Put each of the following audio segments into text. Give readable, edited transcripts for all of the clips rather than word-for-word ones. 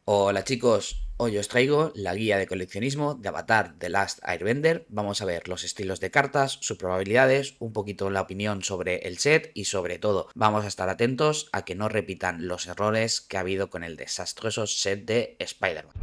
Hola chicos, hoy os traigo la guía de coleccionismo de Avatar The Last Airbender. Vamos a ver los estilos de cartas, sus probabilidades, un poquito la opinión sobre el set y sobre todo vamos a estar atentos a que no repitan los errores que ha habido con el desastroso set de Spider-Man.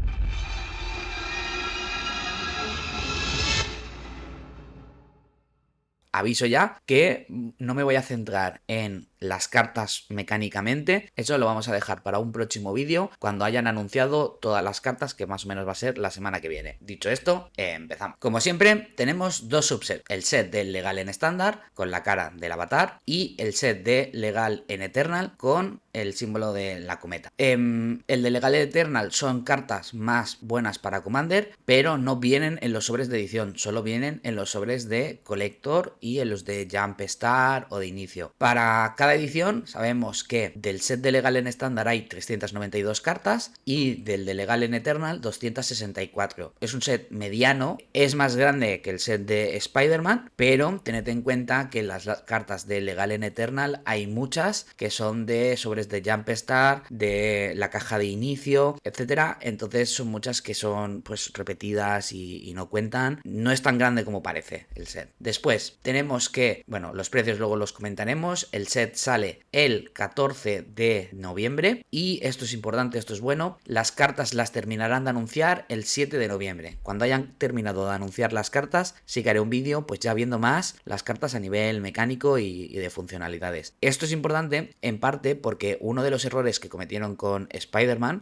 Aviso ya que no me voy a centrar en las cartas mecánicamente, eso lo vamos a dejar para un próximo vídeo cuando hayan anunciado todas las cartas, que más o menos va a ser la semana que viene. Dicho esto, empezamos. Como siempre, tenemos dos subsets, el set de legal en estándar con la cara del avatar y el set de legal en Eternal con el símbolo de la cometa. El de legal en Eternal son cartas más buenas para Commander, pero no vienen en los sobres de edición, solo vienen en los sobres de Collector y en los de Jump Star o de inicio. Para cada edición sabemos que del set de legal en estándar hay 392 cartas y del de legal en Eternal 264. Es un set mediano, es más grande que el set de Spider-Man, pero tened en cuenta que las cartas de legal en Eternal hay muchas que son de sobres de Jump Star, de la caja de inicio, etcétera. Entonces son muchas que son pues repetidas y no cuentan. No es tan grande como parece el set. Después tenemos que, bueno, los precios luego los comentaremos. El set sale el 14 de noviembre y esto es importante, esto es bueno. Las cartas las terminarán de anunciar el 7 de noviembre. Cuando hayan terminado de anunciar las cartas, sí que haré un vídeo pues ya viendo más las cartas a nivel mecánico y de funcionalidades. Esto es importante en parte porque uno de los errores que cometieron con Spider-Man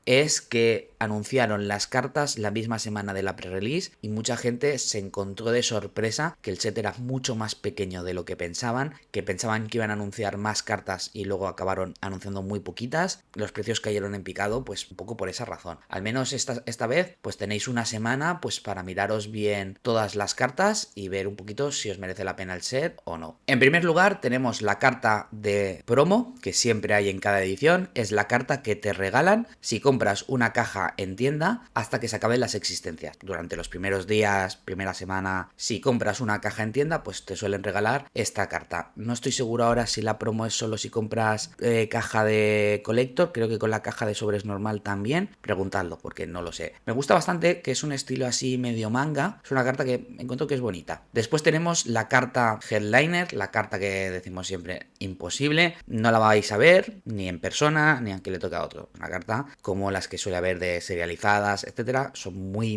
es que anunciaron las cartas la misma semana de la pre-release y mucha gente se encontró de sorpresa que el set era mucho más pequeño de lo que pensaban que iban a anunciar más cartas y luego acabaron anunciando muy poquitas. Los precios cayeron en picado pues un poco por esa razón. Al menos esta vez pues tenéis una semana pues para miraros bien todas las cartas y ver un poquito si os merece la pena el set o no. En primer lugar tenemos la carta de promo que siempre hay en cada edición, es la carta que te regalan si compras una caja en tienda hasta que se acaben las existencias. Durante los primeros días, primera semana, si compras una caja en tienda, pues te suelen regalar esta carta. No estoy seguro ahora si la promo es solo si compras caja de Collector, creo que con la caja de sobres normal también. Preguntadlo, porque no lo sé. Me gusta bastante, que es un estilo así medio manga. Es una carta que encuentro que es bonita. Después tenemos la carta Headliner, la carta que decimos siempre imposible. No la vais a ver, ni en persona, ni aunque le toque a otro. Una carta como las que suele haber de serializadas, etcétera, son muy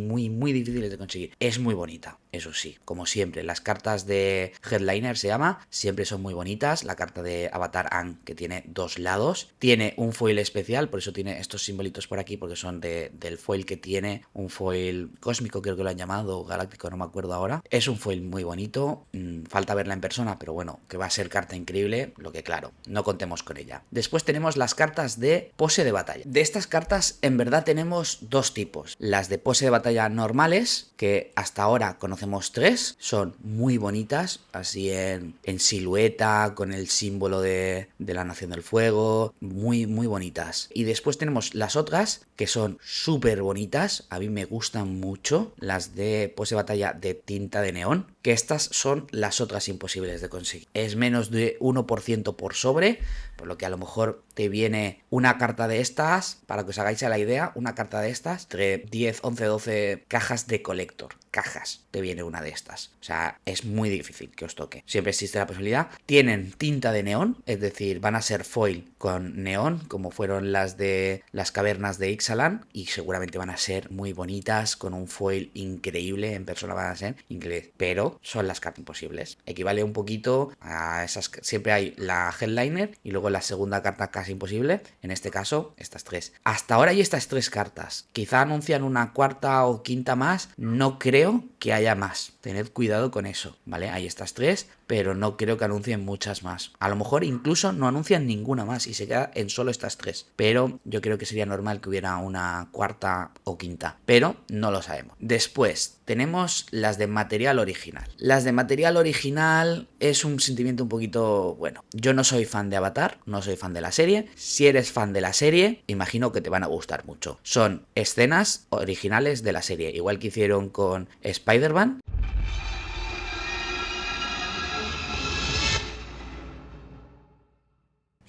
difíciles de conseguir. Es muy bonita, eso sí, como siempre. Las cartas de Headliner se llama, siempre son muy bonitas. La carta de Avatar Aang, que tiene dos lados, tiene un foil especial, por eso tiene estos simbolitos por aquí, porque son del foil que tiene, un foil cósmico creo que lo han llamado, galáctico, no me acuerdo ahora. Es un foil muy bonito, falta verla en persona, pero bueno, que va a ser carta increíble, lo que claro, no contemos con ella. Después tenemos las cartas de pose de batalla. De estas cartas en verdad tenemos dos tipos. Las de pose de batalla normales, que hasta ahora conocemos tres, son muy bonitas, así en silueta, con el símbolo de la Nación del Fuego, muy bonitas. Y después tenemos las otras, que son súper bonitas, a mí me gustan mucho, las de pose de batalla de tinta de neón, que estas son las otras imposibles de conseguir. Es menos de 1% por sobre, por lo que a lo mejor te viene una carta de estas, para que os hagáis a la idea, una carta de estas, entre 10, 11, 12 cajas de Collector. Cajas, te viene una de estas. O sea, es muy difícil que os toque. Siempre existe la posibilidad. Tienen tinta de neón, es decir, van a ser foil con neón, como fueron las de las cavernas de Ixalan, y seguramente van a ser muy bonitas, con un foil increíble, en persona van a ser increíbles, pero son las cartas imposibles. Equivale un poquito a esas, siempre hay la Headliner y luego la segunda carta casi imposible, en este caso, estas tres. Hasta ahora hay estas tres cartas. Quizá anuncian una cuarta o quinta más, no creo que haya más. Tened cuidado con eso, ¿vale? Hay estas tres, pero no creo que anuncien muchas más. A lo mejor incluso no anuncian ninguna más y se queda en solo estas tres. Pero yo creo que sería normal que hubiera una cuarta o quinta. Pero no lo sabemos. Después tenemos las de material original. Las de material original es un sentimiento un poquito... Bueno, yo no soy fan de Avatar, no soy fan de la serie. Si eres fan de la serie, imagino que te van a gustar mucho. Son escenas originales de la serie, igual que hicieron con Spider-Man.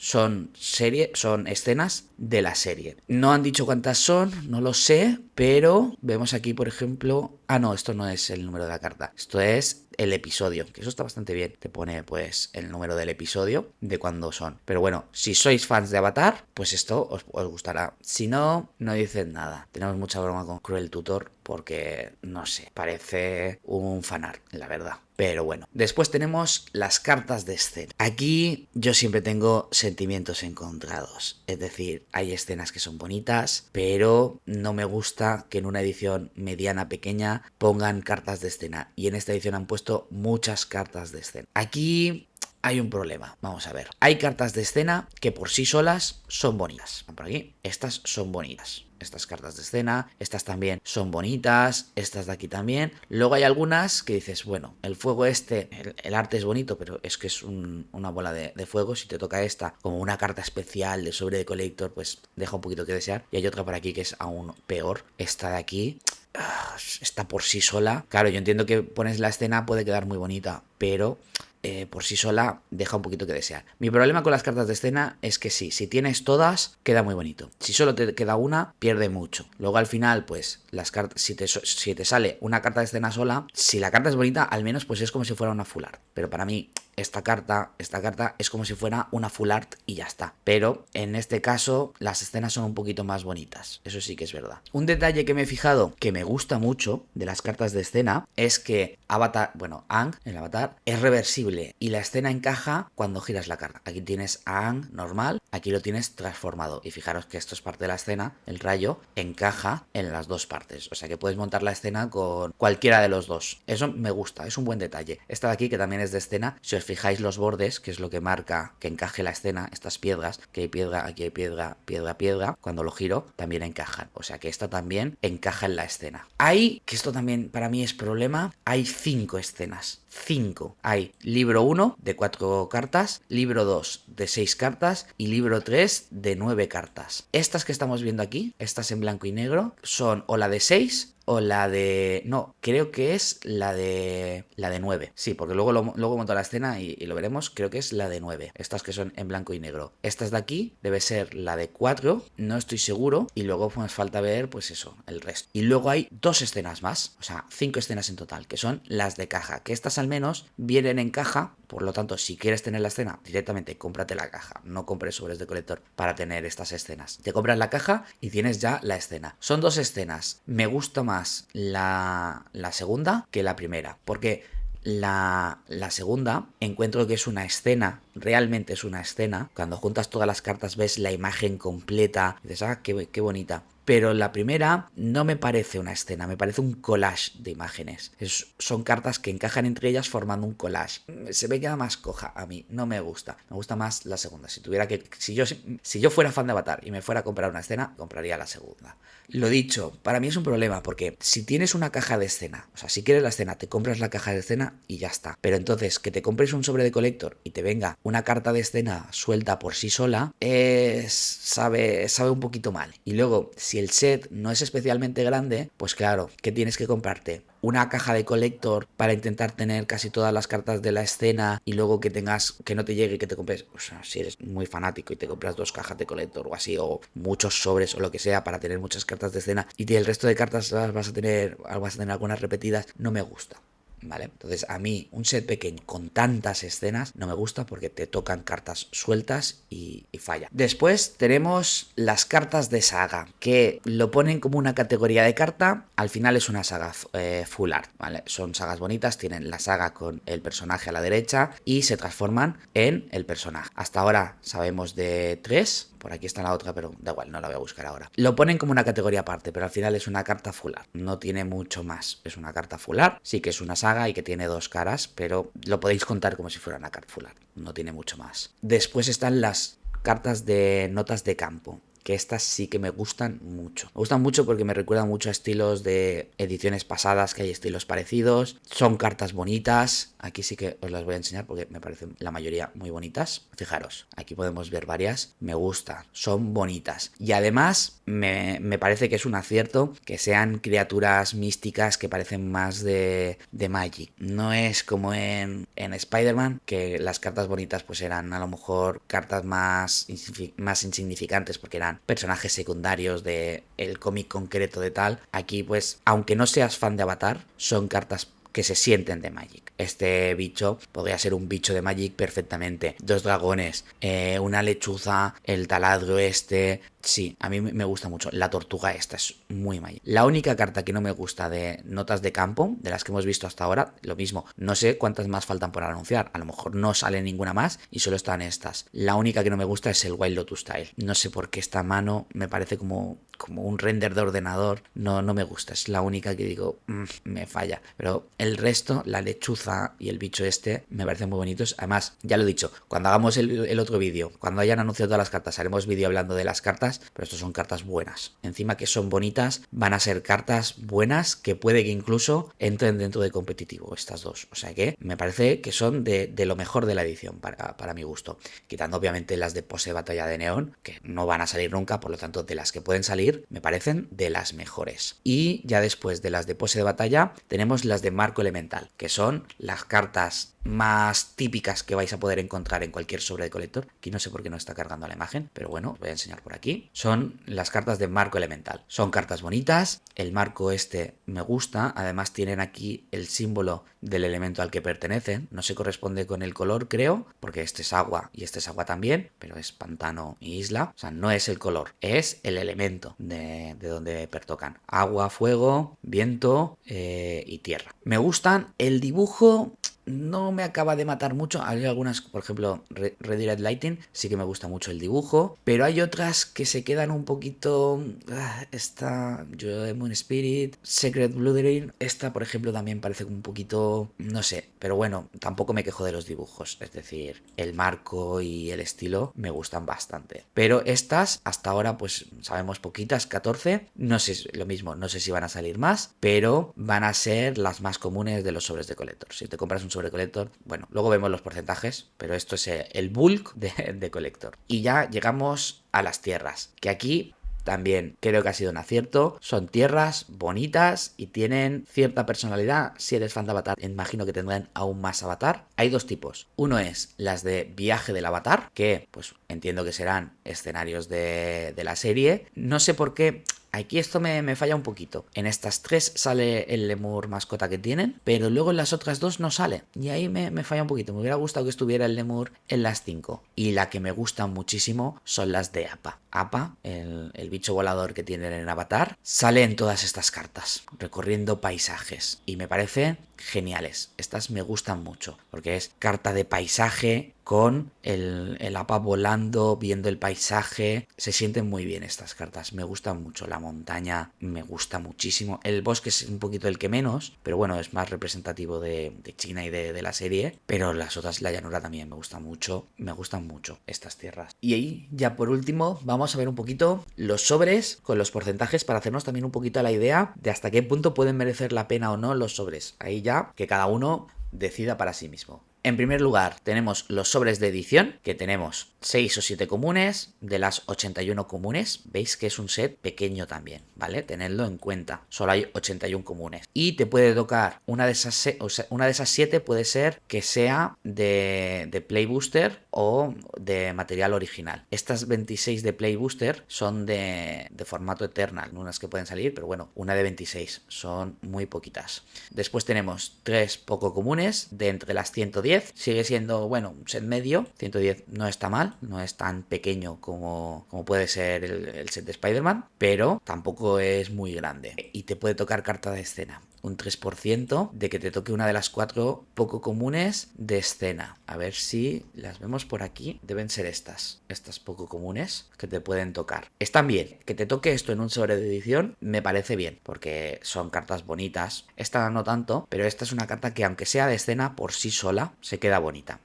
son escenas de la serie. No han dicho cuántas son, no lo sé, pero vemos aquí, por ejemplo... Ah, no, esto no es el número de la carta. Esto es el episodio, que eso está bastante bien. Te pone, pues, el número del episodio de cuándo son. Pero bueno, si sois fans de Avatar, pues esto os gustará. Si no, no dicen nada. Tenemos mucha broma con Cruel Tutor porque, no sé, parece un fanart, la verdad. Pero bueno, después tenemos las cartas de escena. Aquí yo siempre tengo sentimientos encontrados. Es decir, hay escenas que son bonitas, pero no me gusta que en una edición mediana pequeña pongan cartas de escena. Y en esta edición han puesto muchas cartas de escena. Aquí hay un problema, vamos a ver. Hay cartas de escena que por sí solas son bonitas. Por aquí, estas son bonitas. Estas cartas de escena, estas también son bonitas, estas de aquí también. Luego hay algunas que dices, bueno, el fuego el arte es bonito, pero es que es una bola de fuego. Si te toca esta como una carta especial de sobre de Collector, pues deja un poquito que desear. Y hay otra por aquí que es aún peor. Esta de aquí está por sí sola. Claro, yo entiendo que pones la escena, puede quedar muy bonita, pero por sí sola deja un poquito que desear. Mi problema con las cartas de escena es que sí, si tienes todas, queda muy bonito. Si solo te queda una, pierde mucho. Luego al final, pues, las cartas, si te sale una carta de escena sola, si la carta es bonita, al menos pues es como si fuera una full art. Pero para mí, esta carta es como si fuera una full art y ya está. Pero en este caso, las escenas son un poquito más bonitas. Eso sí que es verdad. Un detalle que me he fijado que me gusta mucho de las cartas de escena es que Aang, el Avatar, es reversible y la escena encaja cuando giras la carta. Aquí tienes a Aang normal, aquí lo tienes transformado. Y fijaros que esto es parte de la escena, el rayo encaja en las dos partes. O sea que puedes montar la escena con cualquiera de los dos. Eso me gusta, es un buen detalle. Esta de aquí, que también es de escena, si os fijáis los bordes, que es lo que marca que encaje la escena, estas piedras, que hay piedra, aquí hay piedra, piedra, cuando lo giro, también encajan. O sea que esta también encaja en la escena. Hay, que esto también para mí es problema, hay 5 escenas. 5. Hay libro 1 de 4 cartas, libro 2 de 6 cartas y libro 3 de 9 cartas. Estas que estamos viendo aquí, estas en blanco y negro, son o la de 6 o la de... No, creo que es la de 9. Sí, porque luego monto la escena y lo veremos. Creo que es la de 9. Estas que son en blanco y negro. Estas de aquí debe ser la de 4. No estoy seguro. Y luego pues falta ver, pues eso, el resto. Y luego hay 2 escenas más. O sea, 5 escenas en total, que son las de caja. Que estas al menos vienen en caja. Por lo tanto, si quieres tener la escena, directamente cómprate la caja. No compres sobres de colector para tener estas escenas. Te compras la caja y tienes ya la escena. Son 2 escenas. Me gusta más la segunda que la primera. Porque la segunda encuentro que es una escena, realmente es una escena. Cuando juntas todas las cartas ves la imagen completa y dices, qué bonita. Pero la primera no me parece una escena, me parece un collage de imágenes. Son cartas que encajan entre ellas formando un collage. Se me queda más coja a mí, no me gusta. Me gusta más la segunda. Si yo fuera fan de Avatar y me fuera a comprar una escena, compraría la segunda. Lo dicho, para mí es un problema porque si tienes una caja de escena, o sea, si quieres la escena, te compras la caja de escena y ya está. Pero entonces que te compres un sobre de Collector y te venga una carta de escena suelta por sí sola, sabe un poquito mal. Y luego, si el set no es especialmente grande, pues claro, ¿qué tienes que comprarte? Una caja de Collector para intentar tener casi todas las cartas de la escena y luego que no te llegue y que te compres, o sea, si eres muy fanático y te compras 2 cajas de Collector o así, o muchos sobres o lo que sea para tener muchas cartas de escena y el resto de cartas vas a tener algunas repetidas, no me gusta. ¿Vale? Entonces a mí un set pequeño con tantas escenas no me gusta porque te tocan cartas sueltas y falla. Después tenemos las cartas de saga, que lo ponen como una categoría de carta. Al final es una saga full art, ¿vale? Son sagas bonitas, tienen la saga con el personaje a la derecha y se transforman en el personaje. Hasta ahora sabemos de 3. Por aquí está la otra, pero da igual, no la voy a buscar ahora. Lo ponen como una categoría aparte, pero al final es una carta full art. No tiene mucho más. Es una carta full art. Sí que es una saga y que tiene 2 caras, pero lo podéis contar como si fuera una carta full art. No tiene mucho más. Después están las cartas de notas de campo, que estas sí que me gustan mucho. Me gustan mucho porque me recuerdan mucho a estilos de ediciones pasadas, que hay estilos parecidos. Son cartas bonitas. aquí sí que os las voy a enseñar porque me parecen la mayoría muy bonitas. Fijaros, aquí podemos ver varias, me gusta, son bonitas. Y además me parece que es un acierto que sean criaturas místicas que parecen más de Magic. No es como en Spider-Man, que las cartas bonitas pues eran a lo mejor cartas más insignificantes porque eran personajes secundarios de el cómic concreto de tal. Aquí pues, aunque no seas fan de Avatar, son cartas que se sienten de Magic. Este bicho podría ser un bicho de Magic perfectamente. Dos dragones, una lechuza, el taladro este. Sí, a mí me gusta mucho. La tortuga esta es muy Magic. La única carta que no me gusta de notas de campo, de las que hemos visto hasta ahora, lo mismo. No sé cuántas más faltan por anunciar. A lo mejor no sale ninguna más y solo están estas. La única que no me gusta es el Wild Lotus Style. No sé por qué esta mano me parece como un render de ordenador. No me gusta. Es la única que digo, me falla. Pero el resto, la lechuza y el bicho este, me parecen muy bonitos. Además, ya lo he dicho, cuando hagamos el otro vídeo, cuando hayan anunciado todas las cartas, haremos vídeo hablando de las cartas, pero estos son cartas buenas. Encima que son bonitas, van a ser cartas buenas que puede que incluso entren dentro de competitivo, estas dos. O sea que me parece que son de lo mejor de la edición, para mi gusto. Quitando obviamente las de pose de batalla de neón, que no van a salir nunca, por lo tanto, de las que pueden salir, me parecen de las mejores. Y ya después de las de pose de batalla, tenemos las de marco elemental, que son las cartas más típicas que vais a poder encontrar en cualquier sobre de colector. Aquí no sé por qué no está cargando la imagen, pero bueno, os voy a enseñar por aquí. Son las cartas de marco elemental. Son cartas bonitas, el marco este me gusta, además tienen aquí el símbolo del elemento al que pertenecen. No se corresponde con el color, creo, porque este es agua y este es agua también, pero es pantano y isla. O sea, no es el color, es el elemento de donde pertocan. Agua, fuego, viento y tierra. Me gustan. El dibujo no me acaba de matar mucho. Hay algunas, por ejemplo, Redirect Lighting, sí que me gusta mucho el dibujo, pero hay otras que se quedan un poquito... esta, Moon Spirit, Secret Blooddring, esta, por ejemplo, también parece un poquito... no sé, pero bueno, tampoco me quejo de los dibujos, es decir, el marco y el estilo me gustan bastante. Pero estas, hasta ahora, pues sabemos poquitas, 14, no sé, lo mismo, no sé si van a salir más, pero van a ser las más comunes de los sobres de colector. Si te compras un sobre colector, bueno, luego vemos los porcentajes, pero esto es el bulk de colector. Y ya llegamos a las tierras, que aquí también creo que ha sido un acierto. Son tierras bonitas y tienen cierta personalidad. Si eres fan de Avatar, imagino que tendrán aún más Avatar. Hay dos tipos. Uno es las de viaje del Avatar, que pues entiendo que serán escenarios de la serie. No sé por qué... Aquí esto me falla un poquito. En estas tres sale el lemur mascota que tienen, pero luego en las otras dos no sale. Y ahí me falla un poquito. Me hubiera gustado que estuviera el lemur en las 5. Y la que me gustan muchísimo son las de Appa. Appa, el bicho volador que tienen en Avatar, sale en todas estas cartas, recorriendo paisajes. Y me parece geniales. Estas me gustan mucho, porque es carta de paisaje con el Appa volando, viendo el paisaje. Se sienten muy bien estas cartas, me gustan mucho. La montaña me gusta muchísimo. El bosque es un poquito el que menos, pero bueno, es más representativo de China y de la serie. Pero las otras, la llanura también me gusta mucho. Me gustan mucho estas tierras. Y ahí, ya por último, vamos a ver un poquito los sobres con los porcentajes para hacernos también un poquito la idea de hasta qué punto pueden merecer la pena o no los sobres. Ahí ya que cada uno decida para sí mismo. En primer lugar, tenemos los sobres de edición, que tenemos 6 o 7 comunes, de las 81 comunes. Veis que es un set pequeño también, ¿vale? Tenedlo en cuenta. Solo hay 81 comunes. Y te puede tocar una de esas 7 puede ser que sea de Play Booster o de material original. Estas 26 de Play Booster son de formato Eternal, unas que pueden salir, pero bueno, una de 26, son muy poquitas. Después tenemos 3 poco comunes de entre las 110. Sigue siendo, bueno, un set medio. 110 no está mal, no es tan pequeño como puede ser el set de Spider-Man, pero tampoco es muy grande. Y te puede tocar carta de escena. Un 3% de que te toque una de las 4 poco comunes de escena. A ver si las vemos por aquí. Deben ser estas poco comunes que te pueden tocar. Están bien. Que te toque esto en un sobre de edición me parece bien, porque son cartas bonitas. Esta no tanto, pero esta es una carta que aunque sea de escena por sí sola, se queda bonita.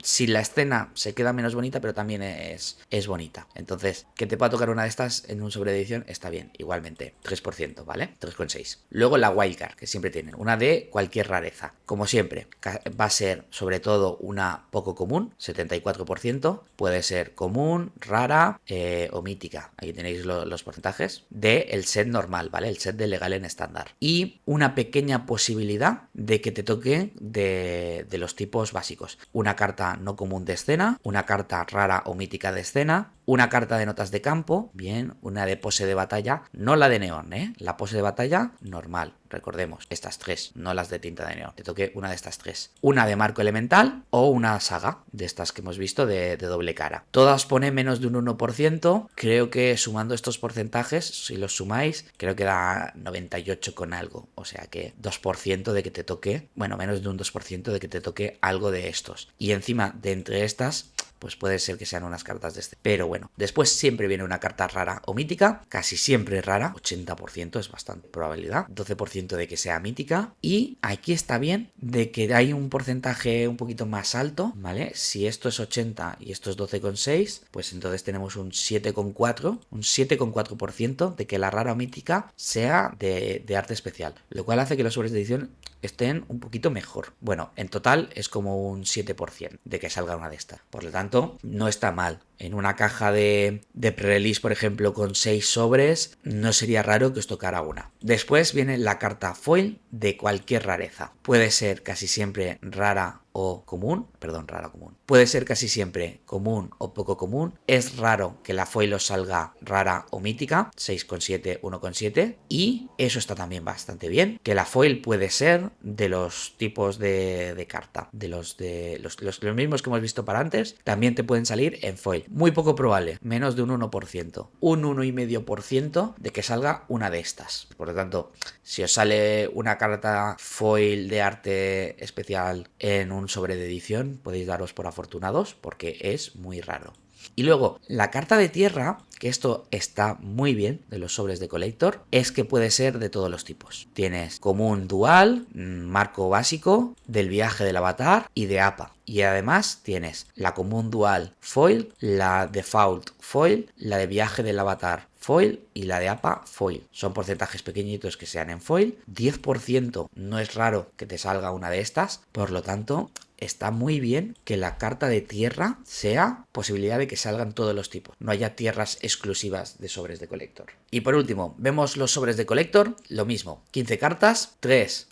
Si la escena se queda menos bonita, pero también es bonita. Entonces, que te pueda tocar una de estas en un sobre de edición está bien. Igualmente, 3%, ¿vale? 3,6. Luego la wildcard, que siempre tienen, una de cualquier rareza. Como siempre, va a ser sobre todo una poco común, 74%, puede ser común, rara o mítica. Aquí tenéis los porcentajes del set normal, ¿vale? El set de legal en estándar. Y una pequeña posibilidad de que te toque de los tipos básicos. Una carta no común de escena, una carta rara o mítica de escena, una carta de notas de campo, bien, una de pose de batalla, no la de neón, la pose de batalla normal, recordemos, estas tres, no las de tinta de neón, te toque una de estas tres, una de marco elemental o una saga, de estas que hemos visto de doble cara. Todas ponen menos de un 1%, creo que sumando estos porcentajes, si los sumáis, creo que da 98 con algo, o sea que 2% de que te toque, bueno, menos de un 2% de que te toque algo de estos. Y encima, de entre estas, pues puede ser que sean unas cartas de este. Pero bueno, después siempre viene una carta rara o mítica, casi siempre rara, 80% es bastante probabilidad, 12% de que sea mítica. Y aquí está bien de que hay un porcentaje un poquito más alto, ¿vale? Si esto es 80 y esto es 12,6, pues entonces tenemos un 7,4% de que la rara o mítica sea de arte especial, lo cual hace que los sobres de edición estén un poquito mejor. Bueno, en total es como un 7% de que salga una de estas. Por lo tanto, no está mal. En una caja de pre-release, por ejemplo, con 6 sobres, no sería raro que os tocara una. Después viene la carta foil de cualquier rareza. Puede ser casi siempre rara o común, rara o común. Puede ser casi siempre común o poco común. Es raro que la foil os salga rara o mítica, 6,7, 1,7. Y eso está también bastante bien. Que la foil puede ser de los tipos de carta, de los mismos que hemos visto para antes, también te pueden salir en foil. Muy poco probable, menos de un 1%. Un 1,5% de que salga una de estas. Por lo tanto, si os sale una carta foil de arte especial en un sobre de edición, podéis daros por afortunados porque es muy raro. Y luego, la carta de tierra, que esto está muy bien de los sobres de Collector, es que puede ser de todos los tipos. Tienes común dual, marco básico, del viaje del avatar y de APA. Y además tienes la común dual foil, la default foil, la de viaje del avatar foil y la de APA foil. Son porcentajes pequeñitos que sean en foil. 10% no es raro que te salga una de estas. Por lo tanto, está muy bien que la carta de tierra sea posibilidad de que salgan todos los tipos. No haya tierras exclusivas de sobres de Collector. Y por último, vemos los sobres de Collector. Lo mismo, 15 cartas, 3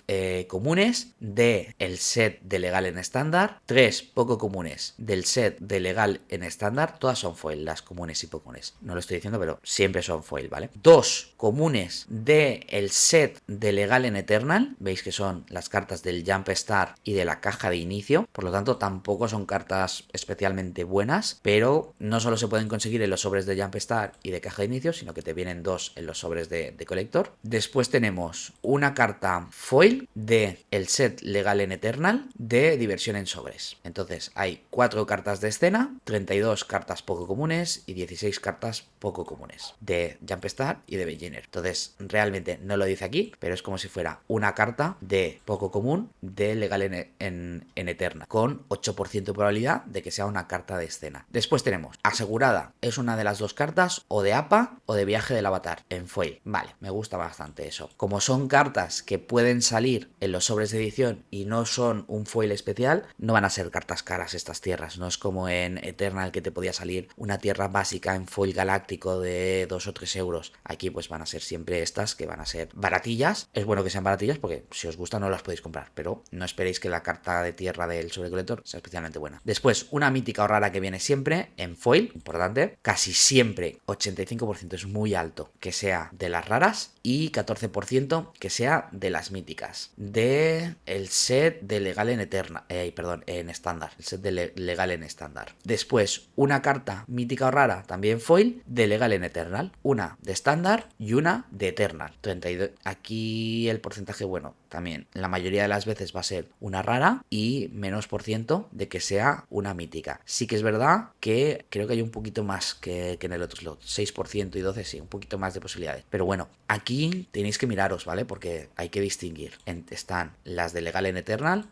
comunes de el set de legal en estándar, 3 poco comunes del set de legal en estándar. Todas son foil, las comunes y poco comunes. No lo estoy diciendo, pero siempre son foil, ¿vale? 2 comunes de el set de legal en Eternal. Veis que son las cartas del Jump Star y de la caja de inicio. Por lo tanto, tampoco son cartas especialmente buenas, pero no solo se pueden conseguir en los sobres de Jump Star y de caja de inicio, sino que te vienen 2 en los sobres de Collector. Después tenemos una carta foil de el set legal en Eternal de diversión en sobres. Entonces hay 4 cartas de escena, 32 cartas poco comunes y 16 cartas poco comunes de Jump Star y de Beginner. Entonces realmente no lo dice aquí, pero es como si fuera una carta de poco común de legal en Eternal, con 8% de probabilidad de que sea una carta de escena. Después tenemos asegurada, es una de las 2 cartas, o de APA o de viaje del avatar en foil. Vale, me gusta bastante eso. Como son cartas que pueden salir en los sobres de edición y no son un foil especial, no van a ser cartas caras estas tierras. No es como en Eternal que te podía salir una tierra básica en foil galáctico de 2 o 3 euros. Aquí pues van a ser siempre estas que van a ser baratillas. Es bueno que sean baratillas porque si os gusta no las podéis comprar, pero no esperéis que la carta de tierra del sobre Collector sea especialmente buena. Después, una mítica o rara que viene siempre en foil, importante, casi siempre, 85% es muy alto, que sea de las raras y 14% que sea de las míticas. De el set de legal en en estándar, el set de legal en estándar. Después, una carta mítica o rara, también foil, de legal en Eternal, una de estándar y una de Eternal. 32. Aquí el porcentaje, bueno, también la mayoría de las veces va a ser una rara y menos por ciento de que sea una mítica. Sí que es verdad que creo que hay un poquito más que en el otro slot, 6% y 12, sí, un poquito más de posibilidades. Pero bueno, aquí tenéis que miraros, ¿vale? Porque hay que distinguir. Están las de legal en Eternal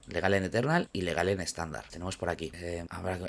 y legal en estándar. Tenemos por aquí.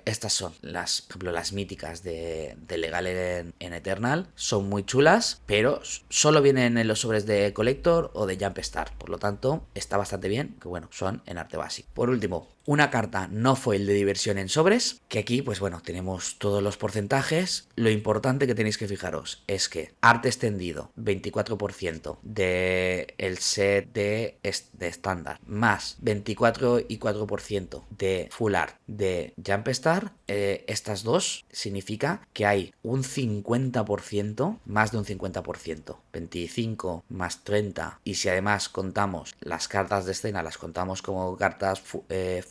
Estas son las, por ejemplo, las míticas de legal en Eternal. Son muy chulas, pero solo vienen en los sobres de Collector o de Jumpstart. Por lo tanto, está bastante bien, que bueno, son en arte básico. Por último, una carta no foil de diversión en sobres, que aquí, pues bueno, tenemos todos los porcentajes. Lo importante que tenéis que fijaros es que arte extendido, 24% del set de estándar, más 24,4% de full art de Jumpstart, estas dos significa que hay un 50%, más de un 50%, 25 más 30, y si además contamos las cartas de escena, las contamos como cartas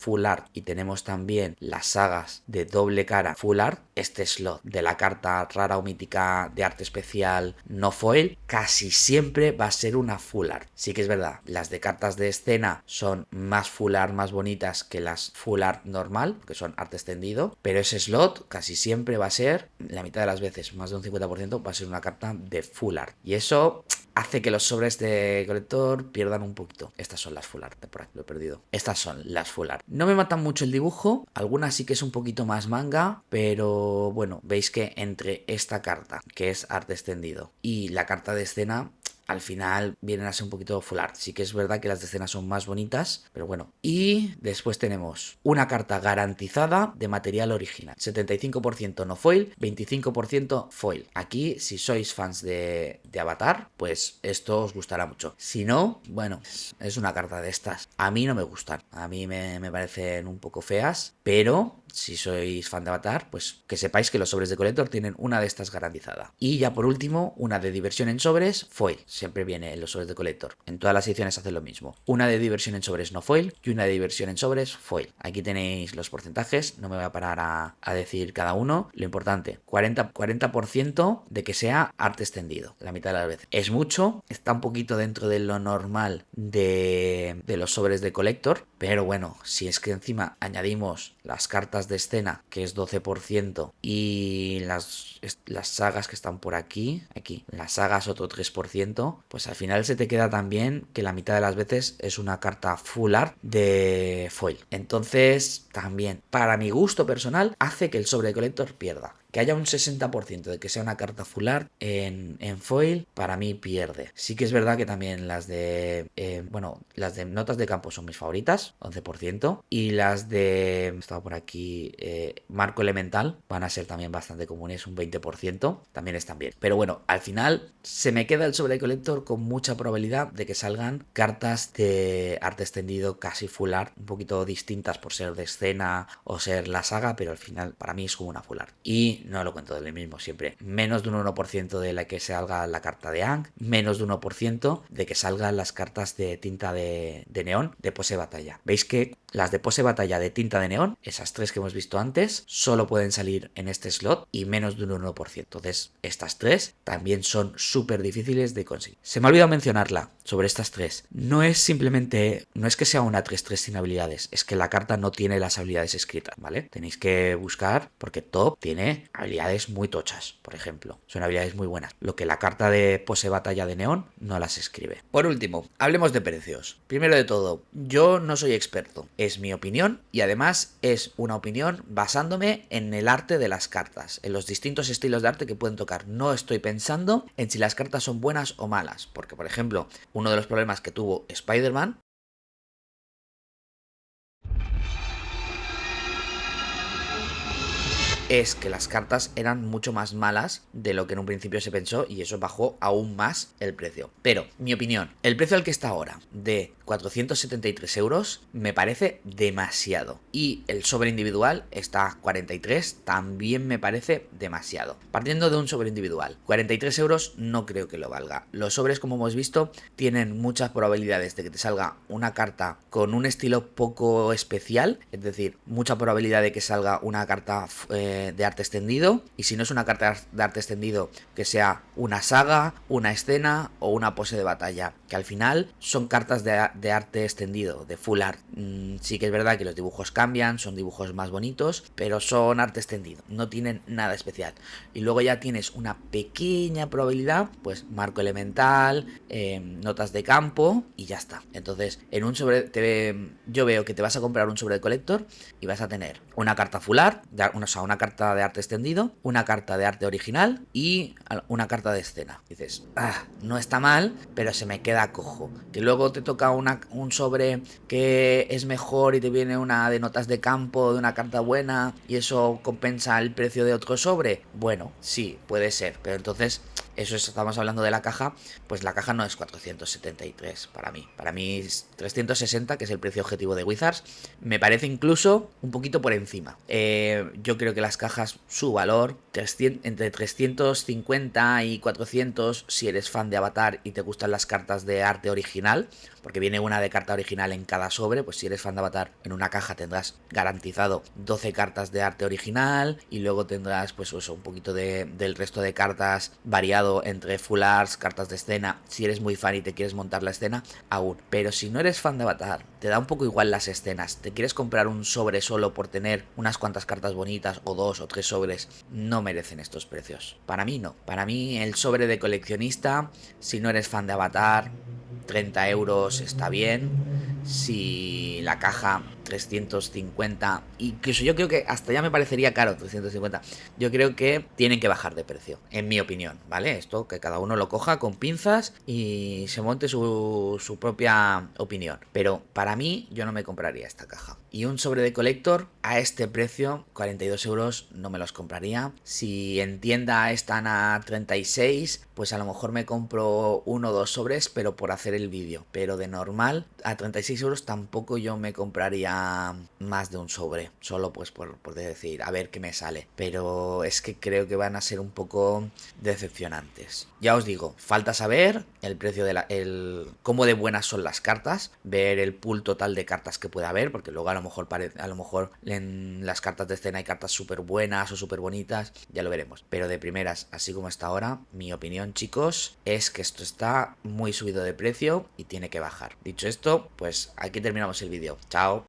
full art y tenemos también las sagas de doble cara full art, este slot de la carta rara o mítica de arte especial no foil casi siempre va a ser una full art. Sí que es verdad, las de cartas de escena son más full art, más bonitas que las full art normal, que son arte extendido, pero ese slot casi siempre va a ser, la mitad de las veces, más de un 50%, va a ser una carta de full art. Y eso hace que los sobres de colector pierdan un poquito. Estas son las full art, de por aquí lo he perdido. Estas son las full art. No me matan mucho el dibujo, algunas sí que es un poquito más manga, pero bueno, veis que entre esta carta, que es arte extendido, y la carta de escena, al final vienen a ser un poquito full art. Sí que es verdad que las de escena son más bonitas, pero bueno. Y después tenemos una carta garantizada de material original. 75% no foil, 25% foil. Aquí, si sois fans de Avatar, pues esto os gustará mucho. Si no, bueno, es una carta de estas. A mí no me gustan. A mí me parecen un poco feas, pero si sois fan de Avatar, pues que sepáis que los sobres de Collector tienen una de estas garantizada. Y ya por último, una de diversión en sobres, foil. Siempre viene en los sobres de Collector. En todas las ediciones hacen lo mismo. Una de diversión en sobres no foil y una de diversión en sobres foil. Aquí tenéis los porcentajes, no me voy a parar a decir cada uno. Lo importante, 40% de que sea arte extendido, la mitad de las veces. Es mucho, está un poquito dentro de lo normal de los sobres de Collector, pero bueno, si es que encima añadimos las cartas de escena, que es 12%, y las sagas que están por aquí, las sagas otro 3%, pues al final se te queda también que la mitad de las veces es una carta full art de foil. Entonces, también, para mi gusto personal, hace que el sobre de Collector pierda. Que haya un 60% de que sea una carta full art en foil, para mí pierde. Sí que es verdad que también las de las de notas de campo son mis favoritas, 11%, y las de, estaba por aquí, marco elemental, van a ser también bastante comunes, un 20%, también están bien. Pero bueno, al final se me queda el sobre de Collector con mucha probabilidad de que salgan cartas de arte extendido casi full art, un poquito distintas por ser de escena o ser la saga, pero al final para mí es como una full art. Y no lo cuento del mismo siempre. Menos de un 1% de la que salga la carta de Aang, menos de un 1% de que salgan las cartas de tinta de neón de pose batalla. Veis que las de pose batalla de tinta de neón, esas tres que hemos visto antes, solo pueden salir en este slot y menos de un 1%. Entonces, estas tres también son súper difíciles de conseguir. Se me ha olvidado mencionarla sobre estas tres. No es que sea una 3-3 sin habilidades, es que la carta no tiene las habilidades escritas, ¿vale? Tenéis que buscar porque Top tiene habilidades muy tochas, por ejemplo. Son habilidades muy buenas. Lo que la carta de pose batalla de neón no las escribe. Por último, hablemos de precios. Primero de todo, yo no soy experto. Es mi opinión y además es una opinión basándome en el arte de las cartas, en los distintos estilos de arte que pueden tocar. No estoy pensando en si las cartas son buenas o malas, porque por ejemplo, uno de los problemas que tuvo Spider-Man es que las cartas eran mucho más malas de lo que en un principio se pensó y eso bajó aún más el precio. Pero, mi opinión, el precio al que está ahora, de 473 euros, me parece demasiado. Y el sobre individual está a 43, también me parece demasiado. Partiendo de un sobre individual, 43 euros no creo que lo valga. Los sobres, como hemos visto, tienen muchas probabilidades de que te salga una carta con un estilo poco especial, es decir, mucha probabilidad de que salga una carta de arte extendido, y si no es una carta de arte extendido, que sea una saga, una escena o una pose de batalla, que al final son cartas de arte extendido, de full art. Sí que es verdad que los dibujos cambian, son dibujos más bonitos, pero son arte extendido, no tienen nada especial. Y luego ya tienes una pequeña probabilidad, pues marco elemental, notas de campo y ya está. Entonces, en un sobre, yo veo que te vas a comprar un sobre de colector y vas a tener una carta full art, o sea, una carta de arte extendido, una carta de arte original y una carta de escena. Dices, no está mal, pero se me queda cojo. Que luego te toca un sobre que es mejor y te viene una de notas de campo, de una carta buena, y eso compensa el precio de otro sobre. Bueno, sí, puede ser, pero entonces eso estamos hablando de la caja, pues la caja no es 473 para mí. Para mí es 360, que es el precio objetivo de Wizards. Me parece incluso un poquito por encima. Yo creo que las cajas, su valor, entre 350 y 400 si eres fan de Avatar y te gustan las cartas de arte original, porque viene una de carta original en cada sobre, pues si eres fan de Avatar, en una caja tendrás garantizado 12 cartas de arte original y luego tendrás pues eso, un poquito del resto de cartas variado entre full arts, cartas de escena, si eres muy fan y te quieres montar la escena, aún. Pero si no eres fan de Avatar, te da un poco igual las escenas, te quieres comprar un sobre solo por tener unas cuantas cartas bonitas o 2 o 3 sobres, no merecen estos precios. Para mí no. Para mí el sobre de coleccionista, si no eres fan de Avatar, 30 euros está bien. Si la caja 350, incluso yo creo que hasta ya me parecería caro 350, yo creo que tienen que bajar de precio, en mi opinión, ¿vale? Esto que cada uno lo coja con pinzas y se monte su propia opinión, pero para mí yo no me compraría esta caja. Y un sobre de colector a este precio, 42 euros, no me los compraría. Si en tienda están a 36, pues a lo mejor me compro uno o dos sobres, pero por hacer el vídeo. Pero de normal, a 36 euros tampoco yo me compraría más de un sobre, solo pues por decir, a ver qué me sale. Pero es que creo que van a ser un poco decepcionantes. Ya os digo, falta saber el precio de cómo de buenas son las cartas, ver el pool total de cartas que puede haber, porque luego a lo mejor en las cartas de escena hay cartas súper buenas o súper bonitas, ya lo veremos. Pero de primeras, así como está ahora, mi opinión, chicos, es que esto está muy subido de precio y tiene que bajar. Dicho esto, pues aquí terminamos el vídeo. Chao.